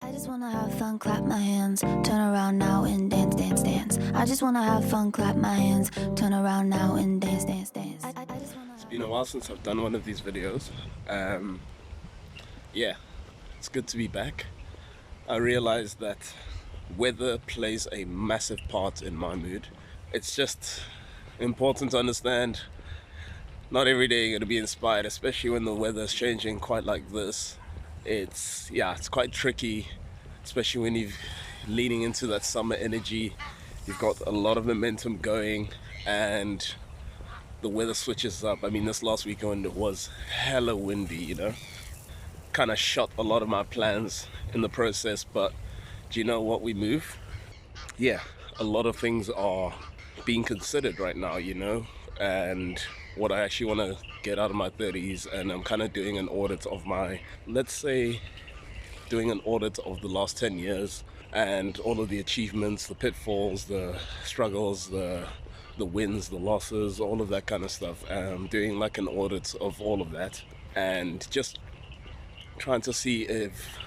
I just wanna have fun, clap my hands, turn around now and dance, dance, dance. I just wanna have fun, clap my hands, turn around now and dance, dance, dance. I just wanna. It's been a while since I've done one of these videos. Yeah, it's good to be back. I realized that weather plays a massive part in my mood. It's just important to understand not every day you're going to be inspired, especially when the weather's changing quite like this. It's quite tricky, especially when you're leaning into that summer energy. You've got a lot of momentum going and the weather switches up. I mean, this last weekend it was hella windy. Kind of shot a lot of my plans in the process, but do you know what? We move. Yeah, a lot of things are being considered right now, and what I actually want to get out of my 30s, and I'm kind of doing an audit of let's say, doing an audit of the last 10 years and all of the achievements, the pitfalls, the struggles, the wins, the losses, all of that kind of stuff. Doing like an audit of all of that and just trying to see if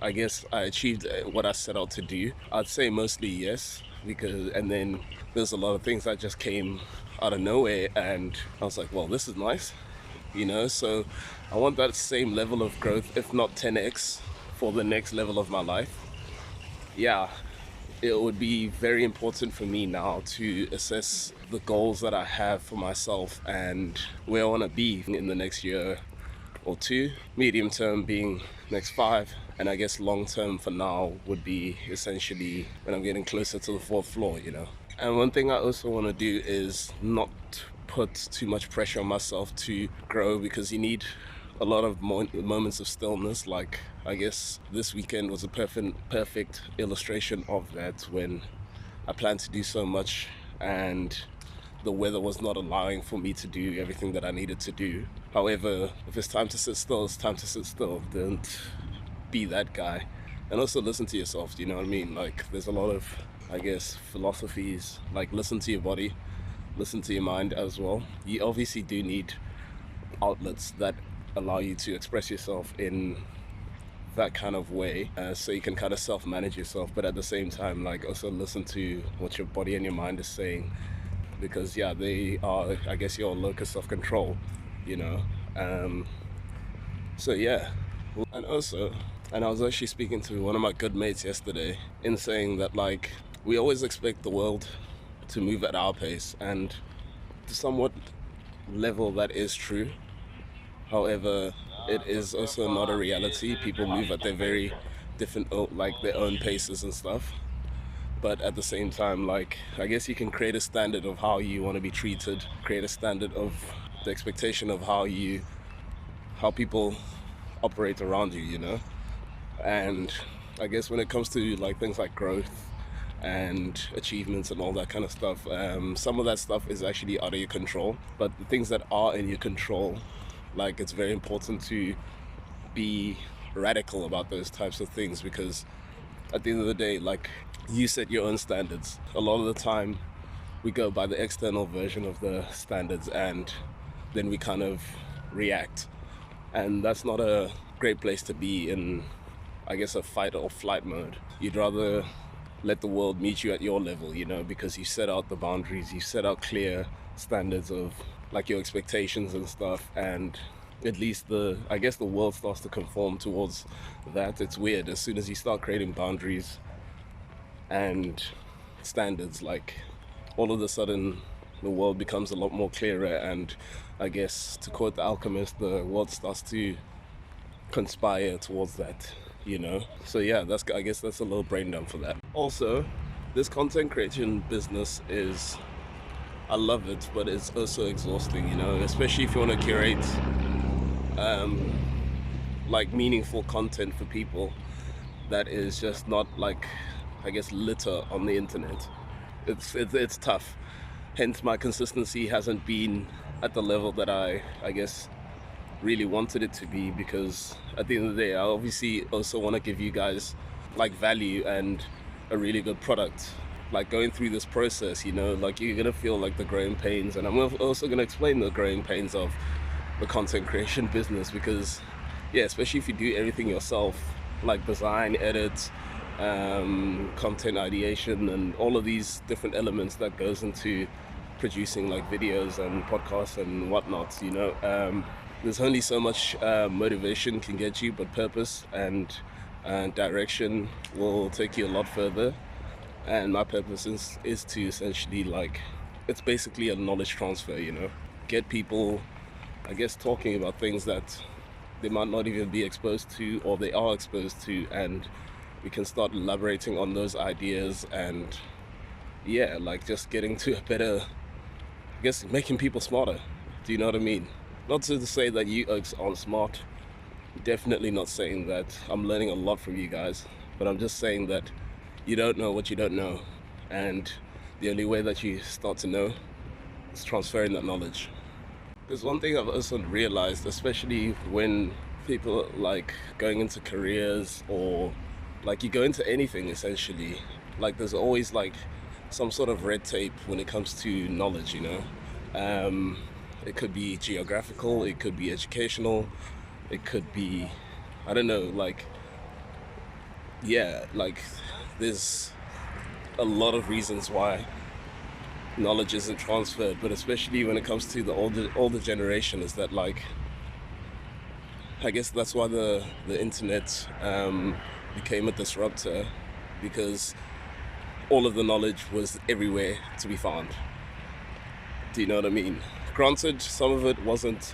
I guess I achieved what I set out to do. I'd say mostly yes, and then there's a lot of things that just came out of nowhere and I was like, well, this is nice, so I want that same level of growth, if not 10x, for the next level of my life. Yeah, it would be very important for me now to assess the goals that I have for myself and where I want to be in the next year or two, medium term being next 5, and I guess long term for now would be essentially when I'm getting closer to the 4th floor. And one thing I also want to do is not put too much pressure on myself to grow, because you need a lot of moments of stillness. Like, I guess this weekend was a perfect illustration of that, when I planned to do so much and the weather was not allowing for me to do everything that I needed to do. However, if it's time to sit still, it's time to sit still. Don't be that guy. And also listen to yourself, do you know what I mean? Like, there's a lot of, I guess, philosophies, like listen to your body, listen to your mind as well. You obviously do need outlets that allow you to express yourself in that kind of way, so you can kind of self-manage yourself, but at the same time, like, also listen to what your body and your mind is saying, because they are, I guess, your locus of control, you know. So yeah, and I was actually speaking to one of my good mates yesterday in saying that, like, we always expect the world to move at our pace, and to somewhat level that is true. However, it is also not a reality. People move at their very different, like, their own paces and stuff. But at the same time, like, I guess you can create a standard of how you want to be treated, create a standard of the expectation of how people operate around you. And I guess when it comes to, like, things like growth and achievements and all that kind of stuff, some of that stuff is actually out of your control. But the things that are in your control, like, it's very important to be radical about those types of things, because at the end of the day, like, you set your own standards. A lot of the time we go by the external version of the standards and then we kind of react, and that's not a great place to be in, I guess, a fight or flight mode. You'd rather let the world meet you at your level, because you set out the boundaries, you set out clear standards of, like, your expectations and stuff, and at least the world starts to conform towards that. It's weird, as soon as you start creating boundaries and standards, like, all of a sudden the world becomes a lot more clearer, and I guess, to quote The Alchemist, the world starts to conspire towards that. So yeah, I guess that's a little brain dump for that. Also, this content creation business I love it, but it's also exhausting, especially if you want to curate like, meaningful content for people that is just not, like, I guess, litter on the internet. It's tough. Hence, my consistency hasn't been at the level that I guess really wanted it to be, because at the end of the day, I obviously also want to give you guys, like, value and a really good product. Like, going through this process, like, you're gonna feel, like, the growing pains, and I'm also gonna explain the growing pains of the content creation business, because especially if you do everything yourself, like design, edit, content ideation, and all of these different elements that goes into producing like videos and podcasts and whatnot. There's only so much motivation can get you, but purpose and direction will take you a lot further. And my purpose is to essentially, like, it's basically a knowledge transfer, get people, I guess, talking about things that they might not even be exposed to, or they are exposed to, and we can start elaborating on those ideas, and yeah, like just getting to a better, I guess, making people smarter. Do you know what I mean? Not to say that you aren't smart, definitely not saying that. I'm learning a lot from you guys, but I'm just saying that you don't know what you don't know, and the only way that you start to know is transferring that knowledge. There's one thing I've also realized, especially when people are, like, going into careers, or like you go into anything essentially, like there's always like some sort of red tape when it comes to knowledge. It could be geographical, it could be educational, it could be, I don't know, like, yeah, like there's a lot of reasons why knowledge isn't transferred, but especially when it comes to the older generation, is that, like, I guess that's why the internet became a disruptor, because all of the knowledge was everywhere to be found. Do you know what I mean? Granted, some of it wasn't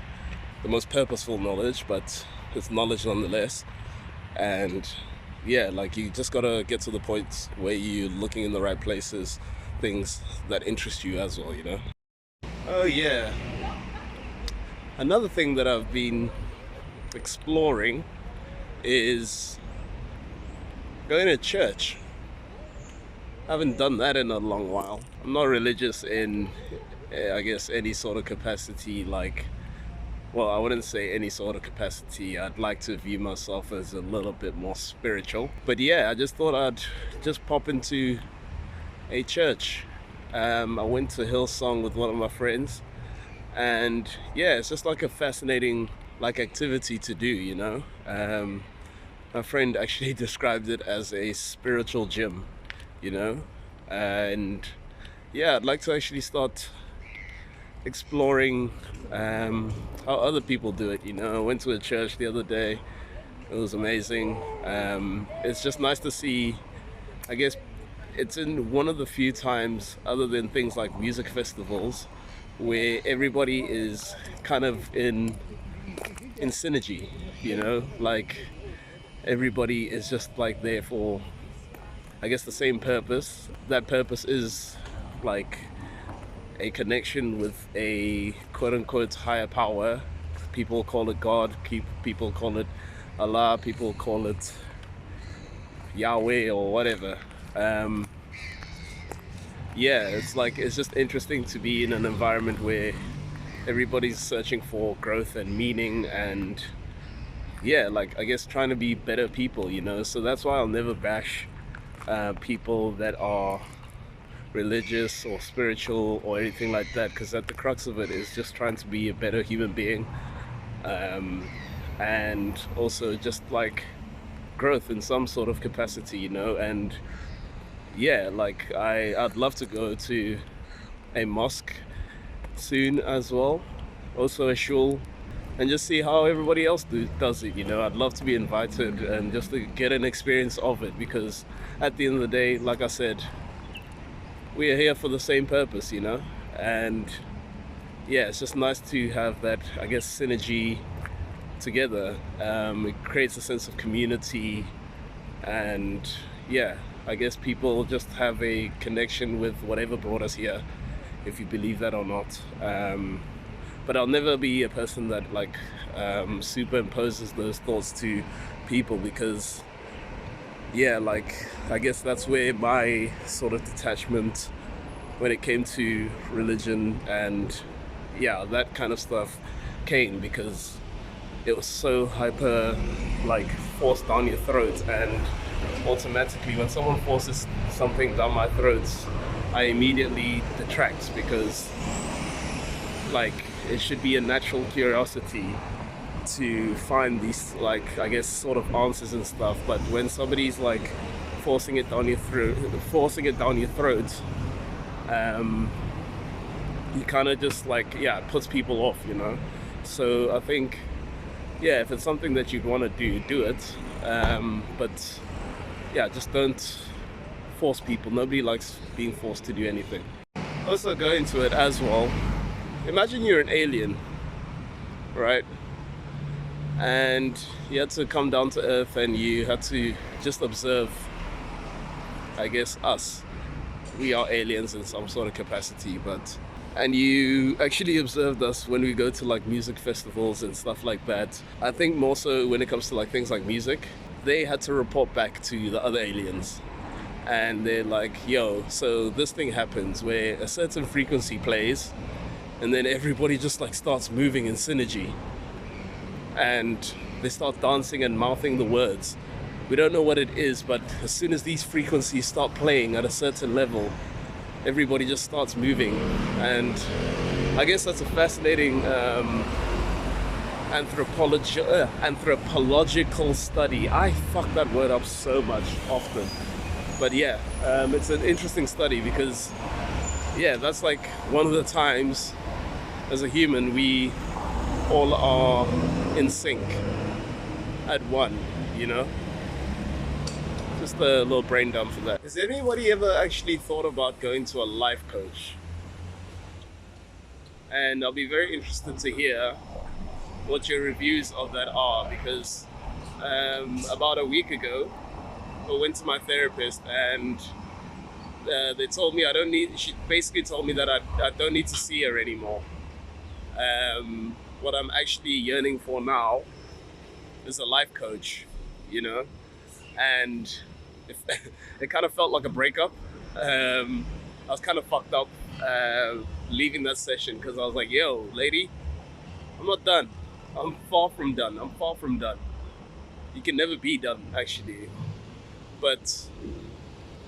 the most purposeful knowledge, but it's knowledge nonetheless. And yeah, like, you just gotta get to the point where you're looking in the right places, things that interest you as well. Oh yeah, another thing that I've been exploring is going to church. I haven't done that in a long while. I'm not religious in, I guess, any sort of capacity, like, well, I wouldn't say any sort of capacity. I'd like to view myself as a little bit more spiritual. But yeah, I just thought I'd just pop into a church. I went to Hillsong with one of my friends, and yeah, it's just like a fascinating, like, activity to do. My friend actually described it as a spiritual gym, and yeah, I'd like to actually start exploring how other people do it. I went to a church the other day. It was amazing. It's just nice to see, I guess, it's in one of the few times, other than things like music festivals, where everybody is kind of in synergy, like everybody is just like there for, I guess, the same purpose. That purpose is like a connection with a quote-unquote higher power. People call it God, people call it Allah, people call it Yahweh or whatever. Yeah, it's just interesting to be in an environment where everybody's searching for growth and meaning, and yeah, like, I guess, trying to be better people. So that's why I'll never bash people that are religious or spiritual or anything like that, because at the crux of it is just trying to be a better human being, and also just like growth in some sort of capacity, and yeah, like, I'd love to go to a mosque soon as well, also a shul, and just see how everybody else does it. I'd love to be invited and just to get an experience of it, because at the end of the day, like I said, we are here for the same purpose, and yeah, it's just nice to have that, I guess, synergy together. It creates a sense of community, and yeah, I guess people just have a connection with whatever brought us here, if you believe that or not. But I'll never be a person that, like, superimposes those thoughts to people, because yeah, like, I guess that's where my sort of detachment when it came to religion and yeah, that kind of stuff came, because it was so hyper, like, forced down your throat, and automatically when someone forces something down my throat, I immediately detract, because, like, it should be a natural curiosity to find these, like, I guess, sort of answers and stuff. But when somebody's like forcing it down your throat, you kind of just like, yeah, it puts people off, you know. So I think, yeah, if it's something that you'd want to do it. But yeah, just don't force people. Nobody likes being forced to do anything. Also, go into it as well. Imagine you're an alien, right? And you had to come down to Earth and you had to just observe, I guess, us. We are aliens in some sort of capacity, but and you actually observed us when we go to like music festivals and stuff like that. I think more so when it comes to like things like music, they had to report back to the other aliens. And they're like, yo, so this thing happens where a certain frequency plays and then everybody just like starts moving in synergy. And they start dancing and mouthing the words. We don't know what it is, but as soon as these frequencies start playing at a certain level, everybody just starts moving. And I guess that's a fascinating anthropological study. I fuck that word up so much often. But yeah, it's an interesting study because, yeah, that's like one of the times as a human we all are in sync at one, you know? Just a little brain dump for that. Has anybody ever actually thought about going to a life coach? And I'll be very interested to hear what your reviews of that are, because about a week ago I went to my therapist and they told me she basically told me that I don't need to see her anymore. What I'm actually yearning for now is a life coach, you know? And it kind of felt like a breakup. I was kind of fucked up leaving that session because I was like, yo, lady, I'm not done. I'm far from done. You can never be done, actually. But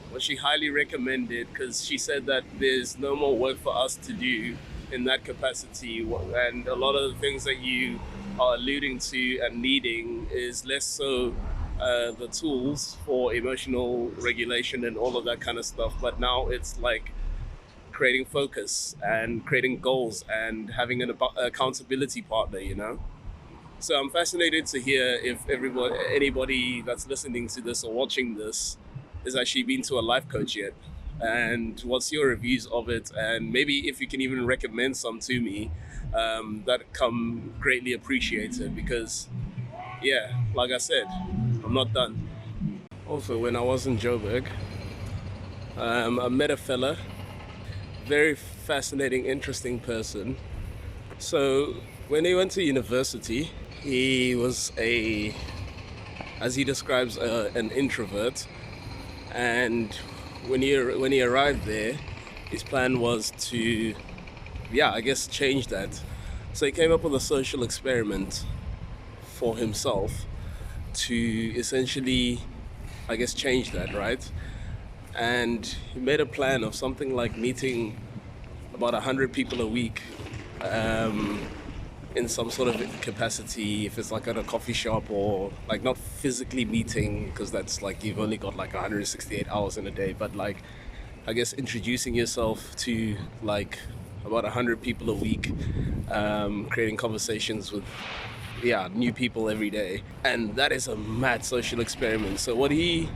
what she highly recommended, because she said that there's no more work for us to do in that capacity, and a lot of the things that you are alluding to and needing is less so the tools for emotional regulation and all of that kind of stuff, but now it's like creating focus and creating goals and having an accountability partner, you know. So I'm fascinated to hear if anybody that's listening to this or watching this has actually been to a life coach yet, and what's your reviews of it, and maybe if you can even recommend some to me, that come greatly appreciated, because yeah, like I said, I'm not done. Also, when I was in Joburg, I met a fella, very fascinating, interesting person. So when he went to university, he was as he describes, an introvert. And when he arrived there, his plan was to, yeah, I guess change that. So he came up with a social experiment for himself to essentially, I guess, change that, right? And he made a plan of something like meeting about 100 people a week, in some sort of capacity, if it's like at a coffee shop, or like not physically meeting, because that's like you've only got like 168 hours in a day, but like, I guess, introducing yourself to like about 100 people a week, creating conversations with, yeah, new people every day. And that is a mad social experiment. So what he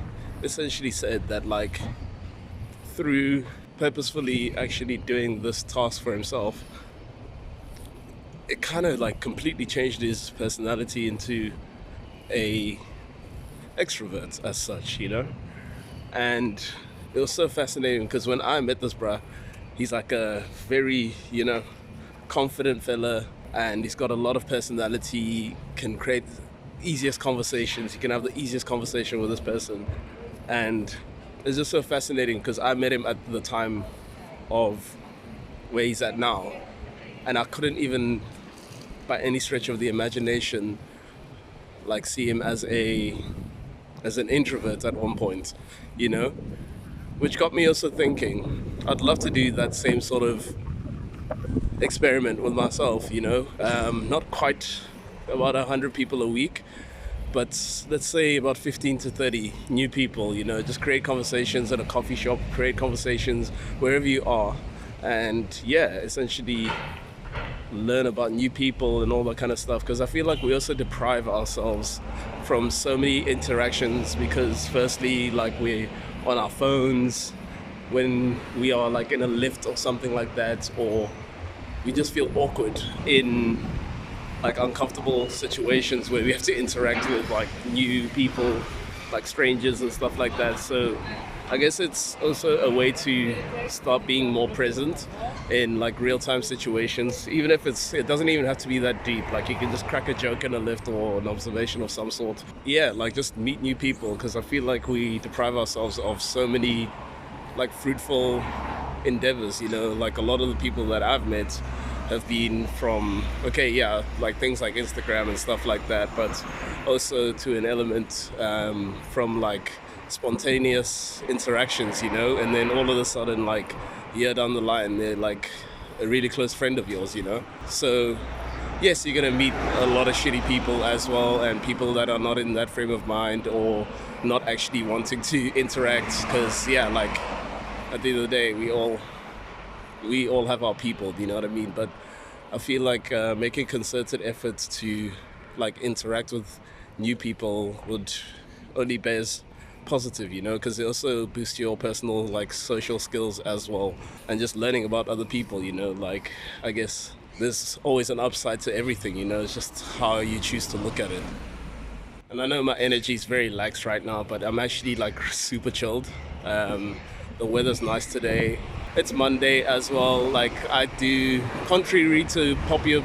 essentially said, that like through purposefully actually doing this task for himself, it kind of like completely changed his personality into a extrovert as such, you know. And it was so fascinating because when I met this bruh, he's like a very, you know, confident fella, and he's got a lot of personality, can create easiest conversations. You can have the easiest conversation with this person. And it's just so fascinating because I met him at the time of where he's at now, and I couldn't even by any stretch of the imagination like see him as an introvert at one point, you know, which got me also thinking I'd love to do that same sort of experiment with myself, you know. Not quite about 100 people a week, but let's say about 15 to 30 new people, just create conversations at a coffee shop, create conversations wherever you are, and essentially learn about new people and all that kind of stuff, because I feel like we also deprive ourselves from so many interactions, because firstly, like, we're on our phones when we are like in a lift or something like that, or we just feel awkward in like uncomfortable situations where we have to interact with like new people, like strangers and stuff like that. So I guess it's also a way to start being more present in like real-time situations, even if it doesn't even have to be that deep. Like, you can just crack a joke in a lift or an observation of some sort. Yeah, like, just meet new people, because I feel like we deprive ourselves of so many like fruitful endeavors. Like, a lot of the people that I've met have been from like things like Instagram and stuff like that, but also to an element from like spontaneous interactions, and then all of a sudden, like, a year down the line, they're like a really close friend of yours. So yes, you're gonna meet a lot of shitty people as well, and people that are not in that frame of mind or not actually wanting to interact, because like, at the end of the day, we all have our people, you know what I mean? But I feel like making concerted efforts to like interact with new people would only bears positive, because it also boosts your personal like social skills as well, and just learning about other people. Like, I guess there's always an upside to everything. It's just how you choose to look at it. And I know my energy is very lax right now, but I'm actually like super chilled. The weather's nice today. It's Monday as well. Like, I do, contrary to popular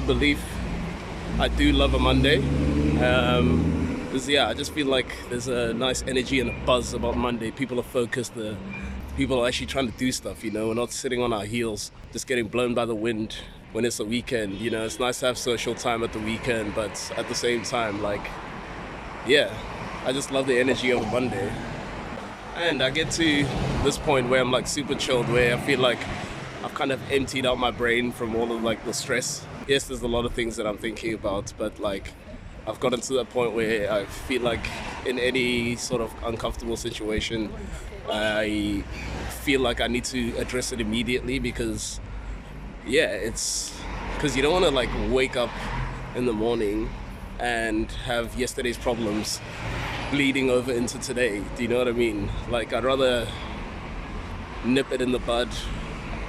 belief, I do love a Monday. Because I just feel like there's a nice energy and a buzz about Monday. People are focused. People are actually trying to do stuff. We're not sitting on our heels, just getting blown by the wind when it's a weekend. It's nice to have social time at the weekend, but at the same time, like, I just love the energy of a Monday. And I get to this point where I'm like super chilled, where I feel like I've kind of emptied out my brain from all of like the stress. Yes, there's a lot of things that I'm thinking about, but like, I've gotten to that point where I feel like in any sort of uncomfortable situation, I feel like I need to address it immediately, because it's because you don't want to like wake up in the morning and have yesterday's problems bleeding over into today. Do you know what I mean? Like, I'd rather nip it in the bud.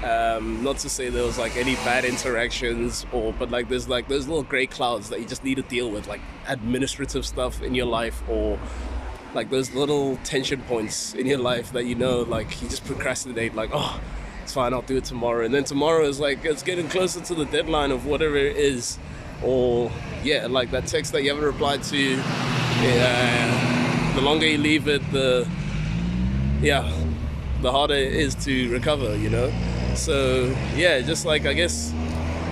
Not to say there was like any bad interactions, but like there's like those little gray clouds that you just need to deal with, like administrative stuff in your life, or like those little tension points in your life that like you just procrastinate, like, oh, it's fine, I'll do it tomorrow. And then tomorrow is like, it's getting closer to the deadline of whatever it is, or like that text that you haven't replied to. The longer you leave it, the harder it is to recover, So just like, I guess,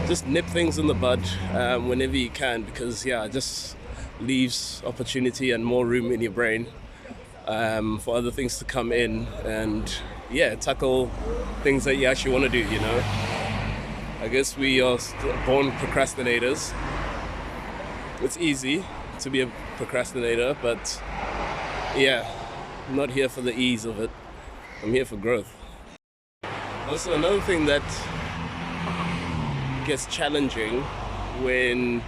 just nip things in the bud whenever you can, because it just leaves opportunity and more room in your brain for other things to come in, and tackle things that you actually want to do. I guess we are born procrastinators. It's easy to be a procrastinator, but I'm not here for the ease of it. I'm here for growth. Also, another thing that gets challenging when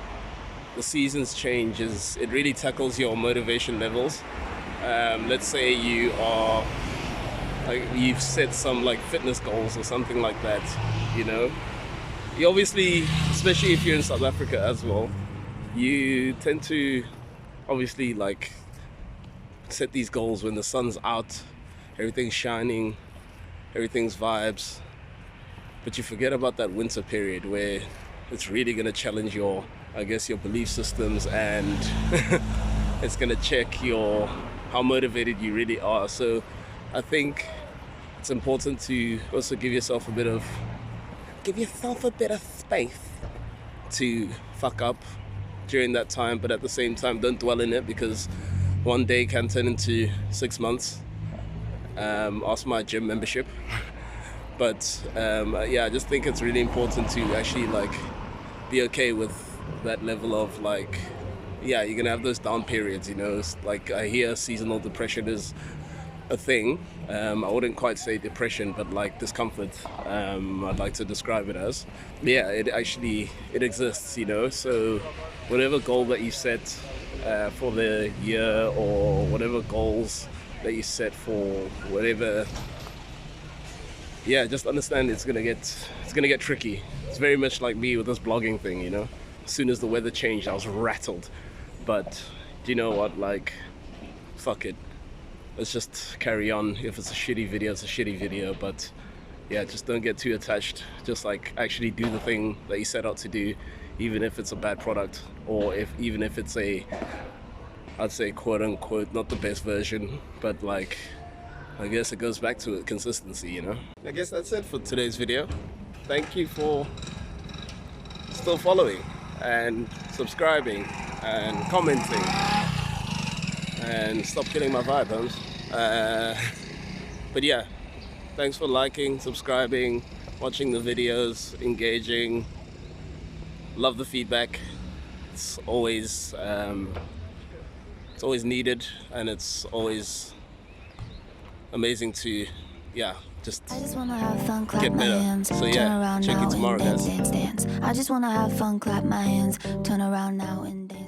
the seasons change is it really tackles your motivation levels. Let's say you've set some like fitness goals or something like that. You obviously, especially if you're in South Africa as well, you tend to obviously like set these goals when the sun's out, everything's shining, everything's vibes, but you forget about that winter period where it's really going to challenge your belief systems, and it's going to check how motivated you really are. So I think it's important to also give yourself a bit of space to fuck up during that time, but at the same time, don't dwell in it, because one day can turn into 6 months. Ask my gym membership. But I just think it's really important to actually like be okay with that level of like, yeah, you're gonna have those down periods, you know. It's like I hear seasonal depression is a thing. I wouldn't quite say depression, but like discomfort. I'd like to describe it as. Yeah, it exists, you know. So whatever goal that you set for the year, or whatever goals that you set for whatever, yeah, just understand it's gonna get tricky. It's very much like me with this blogging thing, you know. As soon as the weather changed, I was rattled. But do you know what? Like, fuck it. Let's just carry on. If it's a shitty video, it's a shitty video. But yeah, just don't get too attached. Just like actually do the thing that you set out to do, even if it's a bad product, or even if it's I'd say quote unquote not the best version, but like, I guess it goes back to it, consistency, you know. I guess that's it for today's video. Thank you for still following and subscribing and commenting, and stop killing my vibe, Holmes. But yeah, thanks for liking, subscribing, watching the videos, engaging. Love the feedback. It's always needed, and it's always amazing to, yeah, just I just wanna have fun, clap get my better. hands, So turn yeah, around check you now tomorrow, and dance, guys. dance, dance. I just wanna have fun, clap my hands, turn around now and dance.